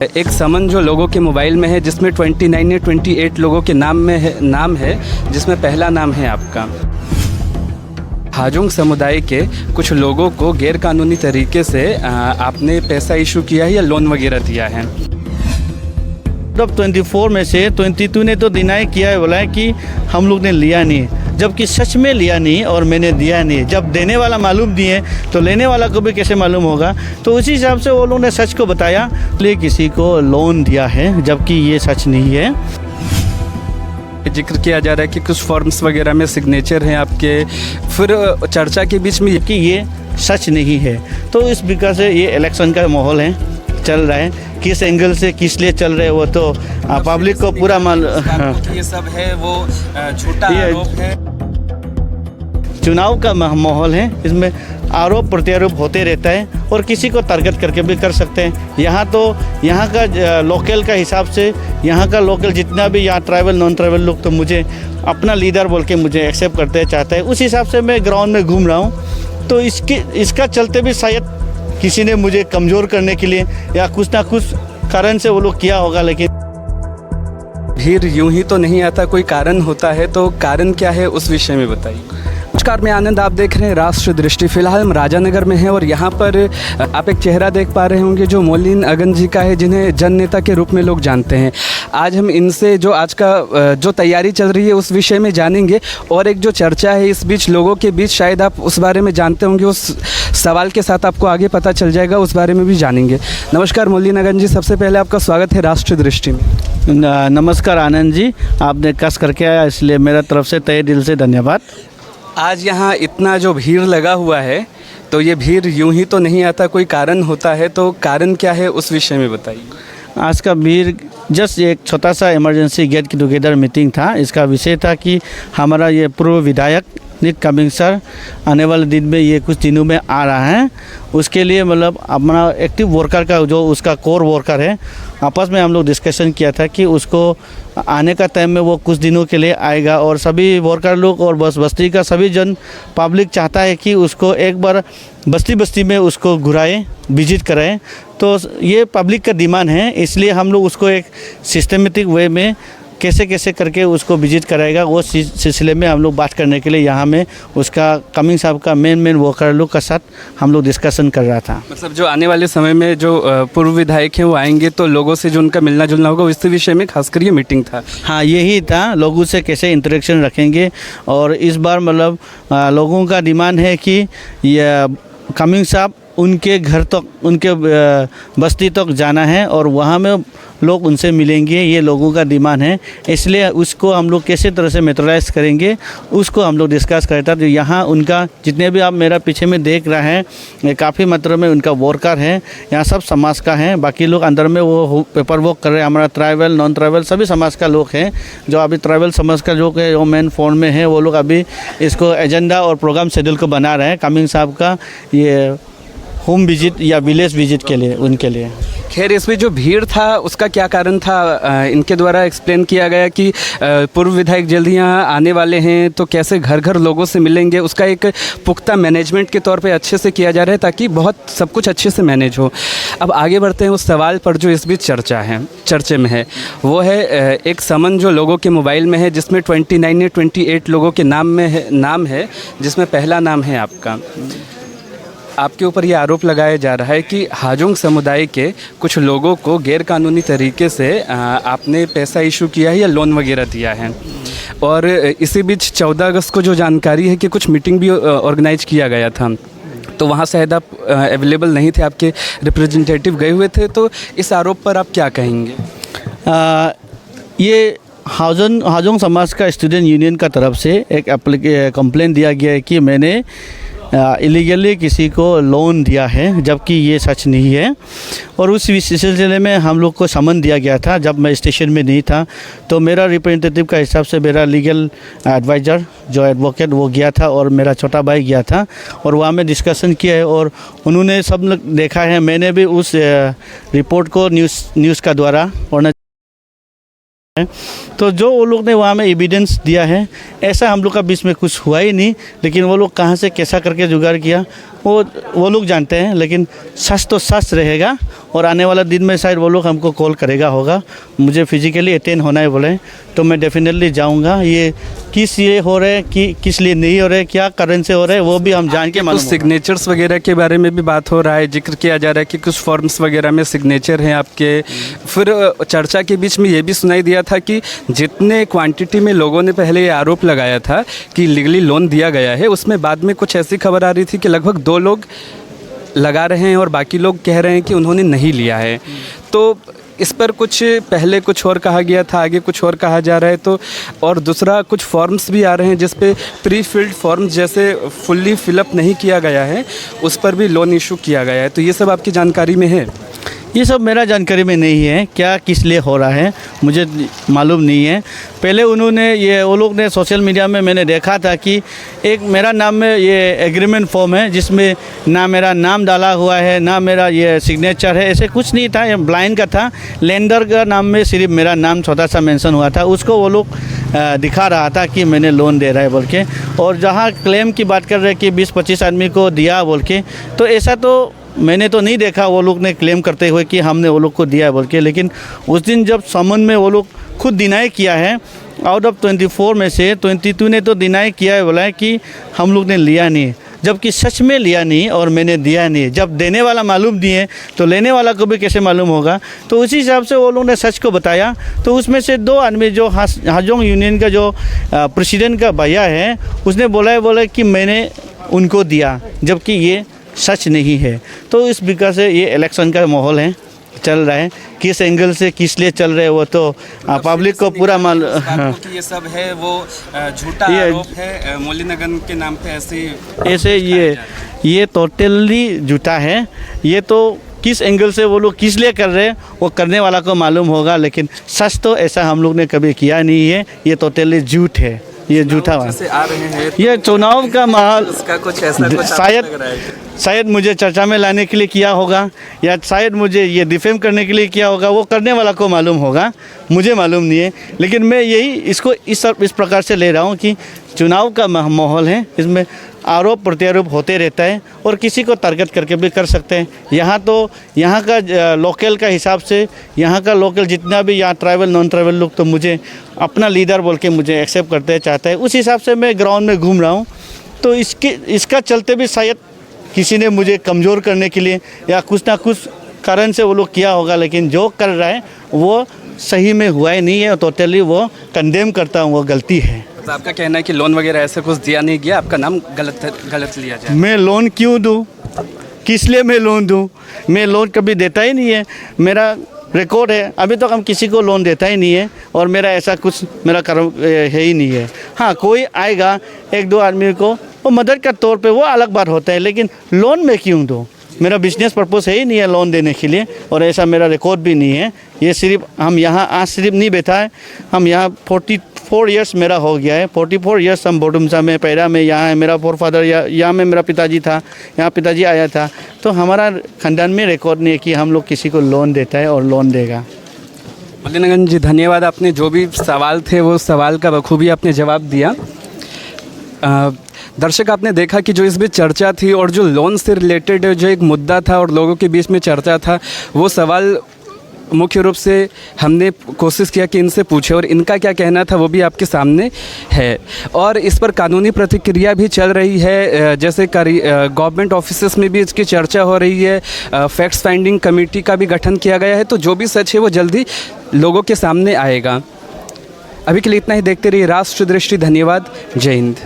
एक समन जो लोगों के मोबाइल में है जिसमें 29 या 28 लोगों के नाम है जिसमें पहला नाम है आपका। हाजोंग समुदाय के कुछ लोगों को गैरकानूनी तरीके से आपने पैसा इशू किया है या लोन वगैरह दिया है। अब 24 में से 22 ने तो डिनाई किया है, बोला है कि हम लोग ने लिया नहीं, जबकि सच में लिया नहीं और मैंने दिया नहीं। जब देने वाला मालूम दिए तो लेने वाला को भी कैसे मालूम होगा। तो उसी हिसाब से वो लोग ने सच को बताया, इसलिए किसी को लोन दिया है जबकि ये सच नहीं है। जिक्र किया जा रहा है कि कुछ फॉर्म्स वगैरह में सिग्नेचर हैं आपके, फिर चर्चा के बीच में कि ये सच नहीं है। तो इस बिका से ये इलेक्शन का माहौल है, चल रहा है, किस एंगल से किस लिए चल रहे हैं वो तो पब्लिक को पूरा ये सब है वो छोटा आरोप है। चुनाव का माहौल है, इसमें आरोप प्रत्यारोप होते रहता है और किसी को टारगेट करके भी कर सकते हैं। यहाँ का लोकल का हिसाब से यहाँ का लोकल जितना भी यहाँ ट्राइबल नॉन ट्राइबल लोग तो मुझे अपना लीडर बोल के मुझे एक्सेप्ट करते चाहते हैं। उस हिसाब से मैं ग्राउंड में घूम रहा हूँ, तो इसका चलते भी शायद किसी ने मुझे कमज़ोर करने के लिए या कुछ ना कुछ कारण से वो लोग किया होगा। लेकिन भीड़ यूं ही तो नहीं आता, कोई कारण होता है, तो कारण क्या है उस विषय में बताइए। नमस्कार, मैं आनंद, आप देख रहे हैं राष्ट्र दृष्टि। फिलहाल हम राजानगर में हैं और यहाँ पर आप एक चेहरा देख पा रहे होंगे जो मोलिन अगन जी का है, जिन्हें जन नेता के रूप में लोग जानते हैं। आज हम इनसे जो आज का जो तैयारी चल रही है उस विषय में जानेंगे, और एक जो चर्चा है इस बीच लोगों के बीच, शायद आप उस बारे में जानते होंगे, उस सवाल के साथ आपको आगे पता चल जाएगा, उस बारे में भी जानेंगे। नमस्कार मोलिन अगन जी, सबसे पहले आपका स्वागत है राष्ट्र दृष्टि में। नमस्कार आनंद जी, आपने कस करके आया इसलिए मेरा तरफ से तहे दिल से धन्यवाद। आज यहाँ इतना जो भीड़ लगा हुआ है, तो ये भीड़ यूं ही तो नहीं आता, कोई कारण होता है, तो कारण क्या है उस विषय में बताइए। आज का भीड़ जस्ट एक छोटा सा इमरजेंसी गेट टुगेदर मीटिंग था। इसका विषय था कि हमारा ये पूर्व विधायक नित कमिंग सर आने वाले दिन में ये कुछ दिनों में आ रहा है, उसके लिए मतलब अपना एक्टिव वर्कर का जो उसका कोर वर्कर है, आपस में हम लोग डिस्कशन किया था कि उसको आने का टाइम में वो कुछ दिनों के लिए आएगा, और सभी वर्कर लोग और बस्ती का सभी जन पब्लिक चाहता है कि उसको एक बार बस्ती में उसको घुराए, विजिट कराएं। तो ये पब्लिक का डिमांड है, इसलिए हम लोग उसको एक सिस्टमेटिक वे में कैसे करके उसको विजिट कराएगा, वो सिलसिले में हम लोग बात करने के लिए यहाँ में उसका कमिंग साहब का मेन वर्कर लोग का साथ हम लोग डिस्कशन कर रहा था। मतलब जो आने वाले समय में जो पूर्व विधायक हैं वो आएंगे, तो लोगों से जो उनका मिलना जुलना होगा इस विषय में खासकर ये मीटिंग था। हाँ, यही था, लोगों से कैसे इंटरेक्शन रखेंगे। और इस बार मतलब लोगों का डिमांड है कि ये कमिंग साहब उनके घर तक, उनके बस्ती तक जाना है और वहाँ में लोग उनसे मिलेंगे, ये लोगों का डिमांड है। इसलिए उसको हम लोग कैसे तरह से मेट्रोलाइज करेंगे उसको हम लोग डिस्कस करता। तो यहाँ उनका जितने भी आप मेरा पीछे में देख रहे हैं, काफ़ी मात्रा में उनका वर्कर है, यहाँ सब समाज का है। बाकी लोग अंदर में वो पेपर वर्क कर रहे हैं, हमारा ट्राइबल नॉन ट्राइबल सभी समाज का लोग हैं। जो अभी ट्राइबल समाज का लोग है वो मेन फोन में है, वो लोग अभी इसको एजेंडा और प्रोग्राम शेड्यूल को बना रहे हैं कमिंग साहब का ये होम विजिट या विलेज विजिट के लिए, उनके लिए। खैर, इसमें जो भीड़ था उसका क्या कारण था? इनके द्वारा एक्सप्लेन किया गया कि पूर्व विधायक जल्दी यहाँ आने वाले हैं, तो कैसे घर घर लोगों से मिलेंगे, उसका एक पुख्ता मैनेजमेंट के तौर पे अच्छे से किया जा रहा है ताकि बहुत सब कुछ अच्छे से मैनेज हो। अब आगे बढ़ते हैं उस सवाल पर जो इस बीच चर्चे में है, वो है एक समन जो लोगों के मोबाइल में है जिसमें 29 या 28 लोगों के नाम है जिसमें पहला नाम है आपका। आपके ऊपर ये आरोप लगाया जा रहा है कि हाजोंग समुदाय के कुछ लोगों को गैरकानूनी तरीके से आपने पैसा इशू किया है या लोन वगैरह दिया है। और इसी बीच 14 अगस्त को जो जानकारी है कि कुछ मीटिंग भी ऑर्गेनाइज किया गया था, तो वहाँ शायद आप अवेलेबल नहीं थे, आपके रिप्रेजेंटेटिव गए हुए थे, तो इस आरोप पर आप क्या कहेंगे? ये हाजोंग समाज का स्टूडेंट यूनियन का तरफ से एक कंप्लेंट दिया गया है कि मैंने इलीगली किसी को लोन दिया है, जबकि ये सच नहीं है। और उस सिलसिले में हम लोग को समन दिया गया था जब मैं स्टेशन में नहीं था। तो मेरा रिप्रेजेंटेटिव का हिसाब से मेरा लीगल एडवाइज़र जो एडवोकेट वो गया था और मेरा छोटा भाई गया था, और वहाँ में डिस्कशन किया है और उन्होंने सब लोग देखा है। मैंने भी उस रिपोर्ट को न्यूज़ का द्वारा पढ़ना तो जो वो लोग ने वहाँ में एविडेंस दिया है, ऐसा हम लोग का बीच में कुछ हुआ ही नहीं। लेकिन वो लोग कहाँ से कैसा करके जुगाड़ किया वो लोग जानते हैं। लेकिन सच तो सच रहेगा और आने वाला दिन में शायद वो लोग हमको कॉल करेगा होगा, मुझे फिजिकली अटेंड होना है बोले तो मैं डेफिनेटली जाऊंगा। ये किस लिए हो रहा है कि किस लिए नहीं हो रहा है, क्या कारण से हो रहा है, वो भी हम जान के कुछ सिग्नेचर्स वगैरह के बारे में भी बात हो रहा है, जिक्र किया जा रहा है कि कुछ फॉर्म्स वगैरह में सिग्नेचर हैं आपके। फिर चर्चा के बीच में ये भी सुनाई दिया था कि जितने क्वांटिटी में लोगों ने पहले ये आरोप लगाया था कि लीगली लोन दिया गया है, उसमें बाद में कुछ ऐसी खबर आ रही थी कि लगभग 2 लोग लगा रहे हैं और बाकी लोग कह रहे हैं कि उन्होंने नहीं लिया है। तो इस पर कुछ पहले कुछ और कहा गया था, आगे कुछ और कहा जा रहा है। तो और दूसरा कुछ फॉर्म्स भी आ रहे हैं जिस पे प्री फिल्ड फॉर्म्स जैसे फुल्ली फिलअप नहीं किया गया है, उस पर भी लोन इशू किया गया है। तो ये सब आपकी जानकारी में है? ये सब मेरा जानकारी में नहीं है, क्या किस लिए हो रहा है मुझे मालूम नहीं है। पहले उन्होंने वो लोग ने सोशल मीडिया में मैंने देखा था कि एक मेरा नाम में ये एग्रीमेंट फॉर्म है जिसमें ना मेरा नाम डाला हुआ है ना मेरा ये सिग्नेचर है, ऐसे कुछ नहीं था। ये ब्लाइंड का था, लेंडर का नाम में सिर्फ मेरा नाम छोटा सा मेंशन हुआ था। उसको वो लोग दिखा रहा था कि मैंने लोन दे रहा है बोल के। और जहाँ क्लेम की बात कर रहे हैं कि 20-25 आदमी को दिया बोल के, तो ऐसा तो मैंने तो नहीं देखा वो लोग ने क्लेम करते हुए कि हमने वो लोग को दिया है बोल के। लेकिन उस दिन जब समन में वो लोग खुद डिनाई किया है, आउट ऑफ 24 में से 22 ने तो डिनाई किया है, बोला है कि हम लोग ने लिया नहीं, जबकि सच में लिया नहीं और मैंने दिया नहीं। जब देने वाला मालूम नहीं है तो लेने वाला को भी कैसे मालूम होगा। तो उसी हिसाब से वो लोग ने सच को बताया। तो उसमें से 2 आदमी जो हाजोंग यूनियन का जो प्रेसिडेंट का भैया है, उसने बोला कि मैंने उनको दिया, जबकि ये सच नहीं है। तो इस प्रकार से ये इलेक्शन का माहौल है, चल रहा है। किस एंगल से किस लिए चल रहे हैं वो तो पब्लिक को पूरा मालूम। ये सब है वो झूठा आरोप है मौलिनगन के नाम पे, ऐसे ये टोटली झूठा है। ये तो किस एंगल से वो लोग किस लिए कर रहे हैं वो करने वाला को मालूम होगा। लेकिन सच तो ऐसा हम लोग ने कभी किया नहीं है, ये टोटली झूठ है, ये झूठा आ रहे हैं। ये चुनाव का माहौल उसका कुछ ऐसा शायद मुझे चर्चा में लाने के लिए किया होगा या शायद मुझे ये डिफेम करने के लिए किया होगा, वो करने वाला को मालूम होगा, मुझे मालूम नहीं है। लेकिन मैं यही इसको इस प्रकार से ले रहा हूँ कि चुनाव का माहौल है, इसमें आरोप प्रत्यारोप होते रहता है और किसी को टारगेट करके भी कर सकते हैं। यहाँ का लोकल का हिसाब से यहाँ का लोकल जितना भी यहाँ ट्राइबल नॉन ट्राइबल लोग तो मुझे अपना लीडर बोल के मुझे एक्सेप्ट करते चाहते हैं। उस हिसाब से मैं ग्राउंड में घूम रहा हूँ। तो इसका चलते भी शायद किसी ने मुझे कमज़ोर करने के लिए या कुछ ना कुछ कारण से वो लोग किया होगा। लेकिन जो कर रहा है वो सही में हुआ ही नहीं है, टोटली वो कंडेम करता हूँ, वो गलती है। तो आपका कहना है कि लोन वगैरह ऐसे कुछ दिया नहीं गया, आपका नाम गलत लिया जाए। मैं लोन क्यों दूँ, किस लिए मैं लोन दूँ? मैं लोन कभी देता ही नहीं है, मेरा रिकॉर्ड है, अभी तक हम किसी को लोन देता ही नहीं है और मेरा ऐसा कुछ मेरा कर्म है ही नहीं है। हाँ, कोई आएगा 1-2 आदमी को वो मदद का तौर पे वो अलग बात होता है, लेकिन लोन में क्यों दूँ? मेरा बिजनेस पर्पस है ही नहीं है लोन देने के लिए और ऐसा मेरा रिकॉर्ड भी नहीं है। ये सिर्फ हम यहाँ आज सिर्फ नहीं बैठा है, हम यहाँ 44 ईयर्स मेरा हो गया है। 44 ईयर्स हम बोडुमसा में पैरा में यहाँ है, मेरा फोरफादर यहाँ में मेरा पिताजी था, यहाँ पिताजी आया था। तो हमारा खानदान में रिकॉर्ड नहीं है कि हम लोग किसी को लोन देता है और लोन देगा। मौलिनगन जी धन्यवाद, आपने जो भी सवाल थे वो सवाल का बखूबी आपने जवाब दिया। दर्शक आपने देखा कि जो इस बीच चर्चा थी और जो लोन से रिलेटेड जो एक मुद्दा था और लोगों के बीच में चर्चा था, वो सवाल मुख्य रूप से हमने कोशिश किया कि इनसे पूछे और इनका क्या कहना था वो भी आपके सामने है। और इस पर कानूनी प्रतिक्रिया भी चल रही है, जैसे गवर्नमेंट ऑफिसेस में भी इसकी चर्चा हो रही है, फैक्ट्स फाइंडिंग कमेटी का भी गठन किया गया है। तो जो भी सच है वो जल्दी लोगों के सामने आएगा। अभी के लिए इतना ही, देखते रहिए राष्ट्र दृष्टि। धन्यवाद, जय हिंद।